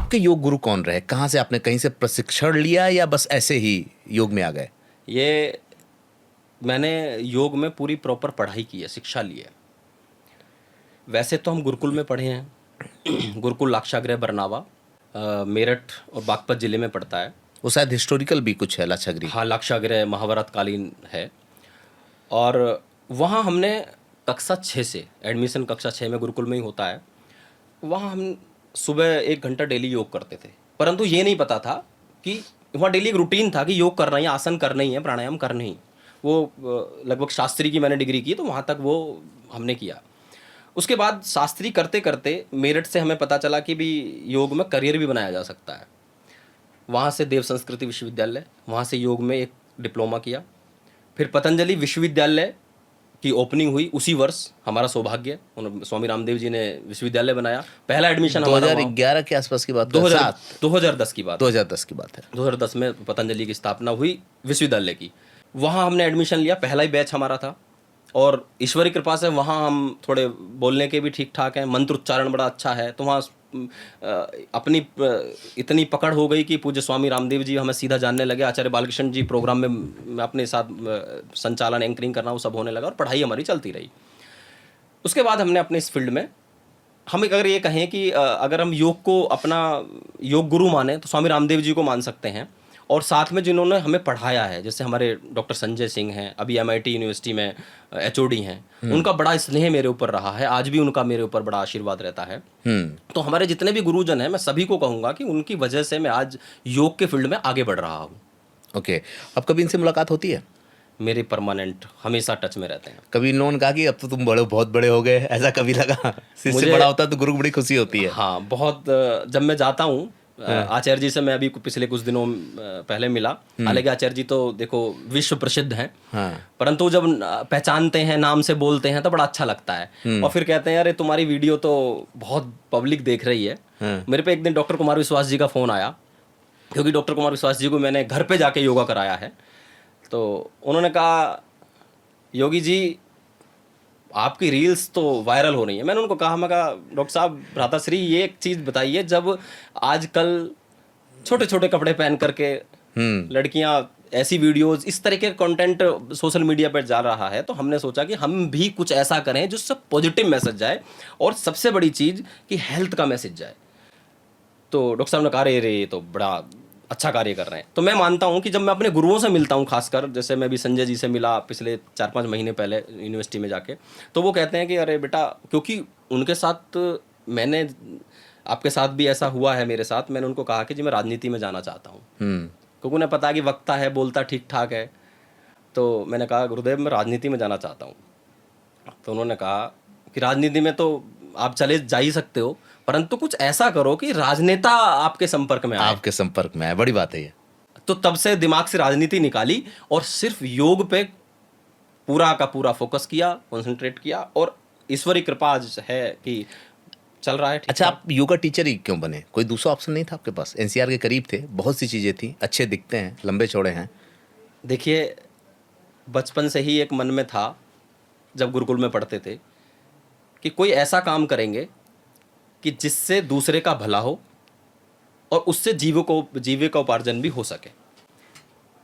आपके योग गुरु कौन रहे? कहाँ से आपने कहीं से प्रशिक्षण लिया या बस ऐसे ही योग में आ गए? ये मैंने योग में पूरी प्रॉपर पढ़ाई की है, शिक्षा ली है। वैसे तो हम गुरुकुल में पढ़े हैं गुरुकुल लाक्षागृह बरनावा, मेरठ और बागपत ज़िले में पड़ता है। वो शायद हिस्टोरिकल भी कुछ है लाक्षागृह। हाँ, लाक्षागृह महाभारत कालीन है। और वहाँ हमने कक्षा 6 से एडमिशन, कक्षा 6 में गुरुकुल में ही होता है। वहाँ हम सुबह 1 घंटा डेली योग करते थे, परंतु ये नहीं पता था कि वहाँ डेली एक रूटीन था कि योग करना ही, आसन करना ही है, प्राणायाम करना ही। वो लगभग शास्त्री की मैंने डिग्री की, तो वहाँ तक वो हमने किया। उसके बाद शास्त्री करते करते मेरठ से हमें पता चला कि भी योग में करियर भी बनाया जा सकता है। वहाँ से देव संस्कृति विश्वविद्यालय, वहाँ से योग में एक डिप्लोमा किया। फिर पतंजलि विश्वविद्यालय की ओपनिंग हुई उसी वर्ष, हमारा सौभाग्य, स्वामी रामदेव जी ने विश्वविद्यालय बनाया। पहला एडमिशन 2011 के आसपास की बात है। 2010 की बात, 2010 की बात है। 2010 में पतंजलि की स्थापना हुई विश्वविद्यालय की। वहाँ हमने एडमिशन लिया, पहला ही बैच हमारा था। और ईश्वरी कृपा से वहाँ हम थोड़े बोलने के भी ठीक ठाक हैं, मंत्र उच्चारण बड़ा अच्छा है, तो वहाँ अपनी इतनी पकड़ हो गई कि पूज्य स्वामी रामदेव जी हमें सीधा जानने लगे। आचार्य बालकृष्ण जी प्रोग्राम में मैं अपने साथ संचालन, एंकरिंग करना, वो सब होने लगा और पढ़ाई हमारी चलती रही। उसके बाद हमने अपने इस फील्ड में, हम अगर ये कहें कि अगर हम योग को अपना योग गुरु माने तो स्वामी रामदेव जी को मान सकते हैं। और साथ में जिन्होंने हमें पढ़ाया है, जैसे हमारे डॉक्टर संजय सिंह हैं, अभी MIT यूनिवर्सिटी में HOD हैं, उनका बड़ा स्नेह मेरे ऊपर रहा है, आज भी उनका मेरे ऊपर बड़ा आशीर्वाद रहता है। तो हमारे जितने भी गुरुजन हैं, मैं सभी को कहूँगा कि उनकी वजह से मैं आज योग के फील्ड में आगे बढ़ रहा हूँ। ओके, अब कभी इनसे मुलाकात होती है? मेरे परमानेंट हमेशा टच में रहते हैं। कभी इन्होंने कहा कि अब तो तुम बहुत बड़े हो गए, ऐसा कभी लगा? शिष्य बड़ा होता है तो गुरु को बड़ी खुशी होती है। हाँ, बहुत। जब मैं जाता हूँ आचार्य जी से, मैं अभी पिछले कुछ दिनों पहले मिला। हालांकि आचार्य जी तो देखो विश्व प्रसिद्ध हैं, परंतु जब पहचानते हैं, नाम से बोलते हैं, तो बड़ा अच्छा लगता है। और फिर कहते हैं अरे तुम्हारी वीडियो तो बहुत पब्लिक देख रही है। मेरे पे एक दिन डॉक्टर कुमार विश्वास जी का फ़ोन आया, क्योंकि डॉक्टर कुमार विश्वास जी को मैंने घर पे जाके योगा कराया है। तो उन्होंने कहा योगी जी आपकी रील्स तो वायरल हो रही है। मैंने उनको कहा, मैं कहा डॉक्टर साहब, भ्राताश्री, ये एक चीज़ बताइए, जब आजकल छोटे छोटे कपड़े पहन करके लड़कियां ऐसी वीडियोस, इस तरह के कंटेंट सोशल मीडिया पर जा रहा है, तो हमने सोचा कि हम भी कुछ ऐसा करें जिससे पॉजिटिव मैसेज जाए, और सबसे बड़ी चीज़ कि हेल्थ का मैसेज जाए। तो डॉक्टर साहब ने कहा रे ये तो बड़ा अच्छा कार्य कर रहे हैं। तो मैं मानता हूँ कि जब मैं अपने गुरुओं से मिलता हूँ, खासकर जैसे मैं भी संजय जी से मिला पिछले 4-5 महीने पहले यूनिवर्सिटी में जाके, तो वो कहते हैं कि अरे बेटा, क्योंकि उनके साथ मैंने, आपके साथ भी ऐसा हुआ है मेरे साथ, मैंने उनको कहा कि जी मैं राजनीति में जाना चाहता हूँ, क्योंकि उन्हें पता है कि वक्ता है, बोलता ठीक ठाक है। तो मैंने कहा गुरुदेव मैं राजनीति में जाना चाहता हूँ। तो उन्होंने कहा कि राजनीति में तो आप चले जा ही सकते हो, परंतु कुछ ऐसा करो कि राजनेता आपके संपर्क में आए। आपके संपर्क में आए, बड़ी बात है ये। तो तब से दिमाग से राजनीति निकाली और सिर्फ योग पे पूरा का पूरा फोकस किया, कंसंट्रेट किया, और ईश्वरी कृपा है कि चल रहा है। अच्छा, आप योगा टीचर ही क्यों बने? कोई दूसरा ऑप्शन नहीं था आपके पास? NCR के करीब थे, बहुत सी चीज़ें थी, अच्छे दिखते हैं, लंबे चौड़े हैं। देखिए, बचपन से ही एक मन में था, जब गुरुकुल में पढ़ते थे, कि कोई ऐसा काम करेंगे कि जिससे दूसरे का भला हो और उससे जीविका उपार्जन भी हो सके।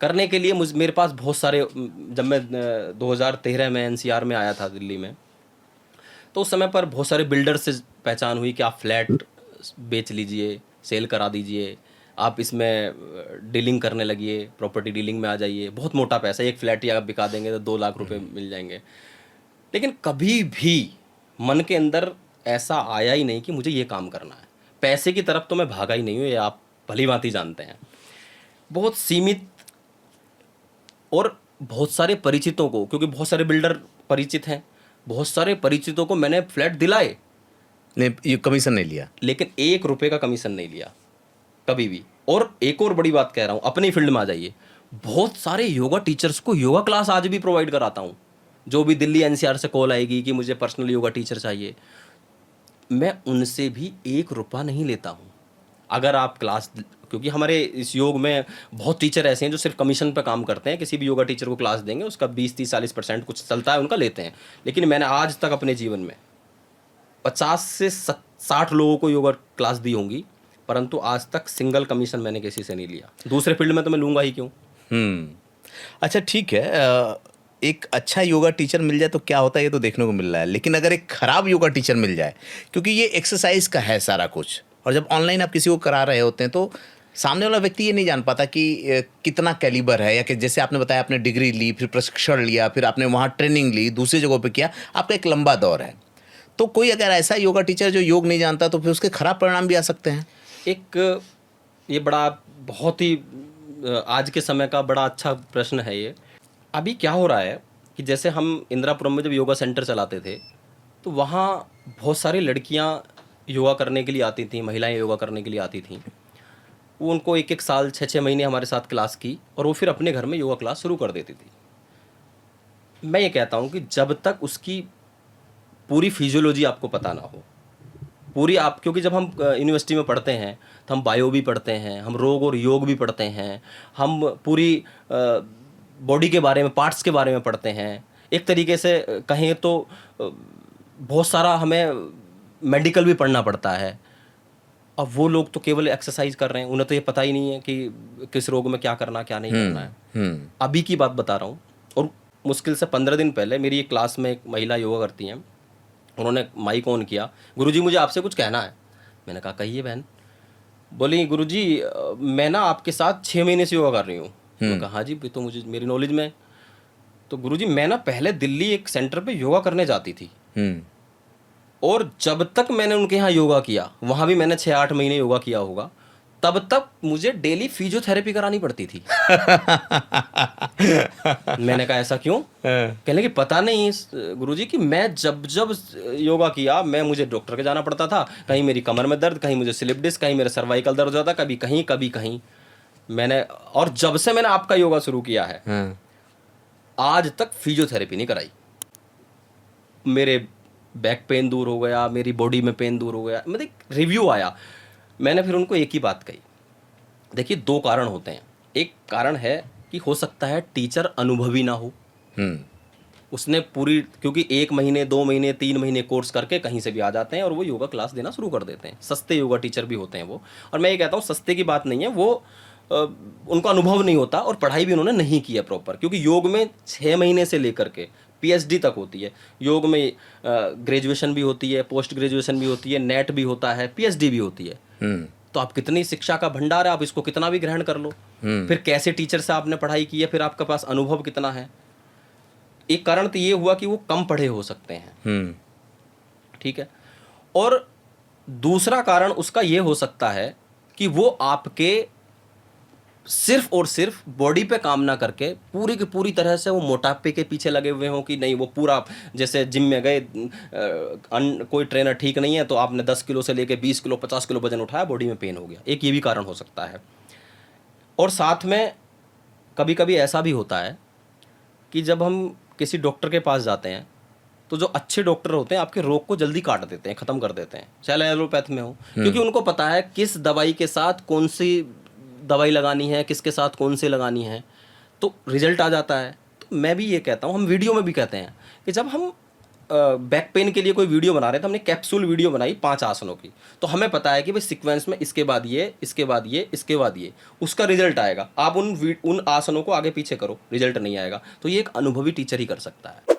करने के लिए मेरे पास बहुत सारे, जब मैं 2013 में NCR में आया था दिल्ली में, तो उस समय पर बहुत सारे बिल्डर से पहचान हुई कि आप फ्लैट बेच लीजिए, सेल करा दीजिए, आप इसमें डीलिंग करने लगिए, प्रॉपर्टी डीलिंग में आ जाइए, बहुत मोटा पैसा, एक फ्लैट ही आप बिका देंगे तो 2 लाख रुपए मिल जाएंगे। लेकिन कभी भी मन के अंदर ऐसा आया ही नहीं कि मुझे ये काम करना है। पैसे की तरफ तो मैं भागा ही नहीं हूँ, ये आप भली भांति जानते हैं। बहुत सीमित और बहुत सारे परिचितों को, क्योंकि बहुत सारे बिल्डर परिचित हैं, बहुत सारे परिचितों को मैंने फ्लैट दिलाए, नहीं, ये कमीशन नहीं लिया, लेकिन 1 रुपये का कमीशन नहीं लिया कभी भी। और एक और बड़ी बात कह रहा हूँ, अपनी फील्ड में आ जाइए, बहुत सारे योगा टीचर्स को योगा क्लास आज भी प्रोवाइड कराता हूँ। जो भी दिल्ली NCR से कॉल आएगी कि मुझे पर्सनल योगा टीचर चाहिए, मैं उनसे भी 1 रुपया नहीं लेता हूँ। अगर आप क्लास, क्योंकि हमारे इस योग में बहुत टीचर ऐसे हैं जो सिर्फ कमीशन पर काम करते हैं, किसी भी योगा टीचर को क्लास देंगे, उसका 20-30-40% कुछ चलता है उनका, लेते हैं। लेकिन मैंने आज तक अपने जीवन में 50 से 60 लोगों को योगा क्लास दी होंगी, परंतु आज तक सिंगल कमीशन मैंने किसी से नहीं लिया। दूसरे फील्ड में तो मैं लूँगा ही क्यों। अच्छा ठीक है, एक अच्छा योगा टीचर मिल जाए तो क्या होता है ये तो देखने को मिल रहा है, लेकिन अगर एक खराब योगा टीचर मिल जाए, क्योंकि ये एक्सरसाइज का है सारा कुछ, और जब ऑनलाइन आप किसी को करा रहे होते हैं तो सामने वाला व्यक्ति ये नहीं जान पाता कि कितना कैलिबर है, या कि जैसे आपने बताया आपने डिग्री ली, फिर प्रशिक्षण लिया, फिर आपने वहाँ ट्रेनिंग ली, दूसरी जगहों पे किया, आपका एक लंबा दौर है। तो कोई अगर ऐसा योगा टीचर जो योग नहीं जानता तो फिर उसके खराब परिणाम भी आ सकते हैं। एक ये बड़ा बहुत ही आज के समय का बड़ा अच्छा प्रश्न है ये। अभी क्या हो रहा है कि जैसे हम इंदिरापुरम में जब योगा सेंटर चलाते थे तो वहाँ बहुत सारी लड़कियाँ योगा करने के लिए आती थीं, महिलाएं योगा करने के लिए आती थीं। वो उनको 1-1 साल 6-6 महीने हमारे साथ क्लास की और वो फिर अपने घर में योगा क्लास शुरू कर देती थी। मैं ये कहता हूँ कि जब तक उसकी पूरी फिजियोलॉजी आपको पता ना हो, पूरी आप, क्योंकि जब हम यूनिवर्सिटी में पढ़ते हैं तो हम बायो भी पढ़ते हैं, हम रोग और योग भी पढ़ते हैं, हम पूरी बॉडी के बारे में, पार्ट्स के बारे में पढ़ते हैं। एक तरीके से कहें तो बहुत सारा हमें मेडिकल भी पढ़ना पड़ता है। अब वो लोग तो केवल एक्सरसाइज कर रहे हैं, उन्हें तो ये पता ही नहीं है कि किस रोग में क्या करना क्या नहीं करना है। अभी की बात बता रहा हूँ। और मुश्किल से 15 दिन पहले मेरी एक क्लास में एक महिला योगा करती हैं, उन्होंने माइक ऑन किया, गुरुजी मुझे आपसे कुछ कहना है। मैंने कहा कहिए बहन। बोली गुरुजी मैं ना आपके साथ 6 महीने से योगा कर रही हूँ। मैंने कहा हाँ जी, तो मुझे मेरी नॉलेज में। तो गुरुजी मैं ना पहले दिल्ली एक सेंटर पे योगा करने जाती थी, और जब तक मैंने उनके यहाँ योगा किया, वहाँ भी मैंने 6-8 महीने योगा किया होगा, तब तक मुझे डेली फिजियोथेरेपी करानी पड़ती थी। मैंने कहा ऐसा क्यों? कहने लगी पता नहीं गुरुजी कि मैं जब जब योगा किया मुझे डॉक्टर के जाना पड़ता था, कहीं मेरी कमर में दर्द, कहीं मुझे स्लिप डिस्क, कहीं मेरा सर्वाइकल दर्द हो जाता, कभी कहीं। और जब से मैंने आपका योगा शुरू किया है आज तक फिजियोथेरेपी नहीं कराई। मेरे बैक पेन दूर हो गया, मेरी बॉडी में पेन दूर हो गया। मतलब रिव्यू आया, मैंने फिर उनको एक ही बात कही, देखिए 2 कारण होते हैं। एक कारण है कि हो सकता है टीचर अनुभवी ना हो, उसने पूरी, क्योंकि 1 महीने 2 महीने 3 महीने कोर्स करके कहीं से भी आ जाते हैं और वो योगा क्लास देना शुरू कर देते हैं। सस्ते योगा टीचर भी होते हैं वो, और मैं ये कहता हूँ सस्ते की बात नहीं है, वो उनको अनुभव नहीं होता और पढ़ाई भी उन्होंने नहीं की है प्रॉपर, क्योंकि योग में 6 महीने से लेकर के PhD तक होती है। योग में ग्रेजुएशन भी होती है, पोस्ट ग्रेजुएशन भी होती है, नेट भी होता है, PhD भी होती है। तो आप कितनी शिक्षा का भंडार है, आप इसको कितना भी ग्रहण कर लो। फिर कैसे टीचर से आपने पढ़ाई की है, फिर आपके पास अनुभव कितना है। एक कारण तो ये हुआ कि वो कम पढ़े हो सकते हैं, ठीक है। और दूसरा कारण उसका ये हो सकता है कि वो आपके सिर्फ और सिर्फ बॉडी पे काम ना करके पूरी की पूरी तरह से वो मोटापे के पीछे लगे हुए हों, कि नहीं वो पूरा, जैसे जिम में गए, कोई ट्रेनर ठीक नहीं है तो आपने 10 किलो से लेके 20 किलो 50 किलो वजन उठाया, बॉडी में पेन हो गया। एक ये भी कारण हो सकता है। और साथ में कभी कभी ऐसा भी होता है कि जब हम किसी डॉक्टर के पास जाते हैं तो जो अच्छे डॉक्टर होते हैं आपके रोग को जल्दी काट देते हैं, ख़त्म कर देते हैं, चाहे एलोपैथ में हो, क्योंकि उनको पता है किस दवाई के साथ कौन सी दवाई लगानी है, किसके साथ कौन सी लगानी है, तो रिजल्ट आ जाता है। तो मैं भी ये कहता हूँ, हम वीडियो में भी कहते हैं कि जब हम बैक पेन के लिए कोई वीडियो बना रहे थे, हमने कैप्सूल वीडियो बनाई 5 आसनों की, तो हमें पता है कि भाई सीक्वेंस में इसके बाद ये, इसके बाद ये, इसके बाद ये, उसका रिजल्ट आएगा। आप उन आसनों को आगे पीछे करो, रिजल्ट नहीं आएगा। तो ये एक अनुभवी टीचर ही कर सकता है।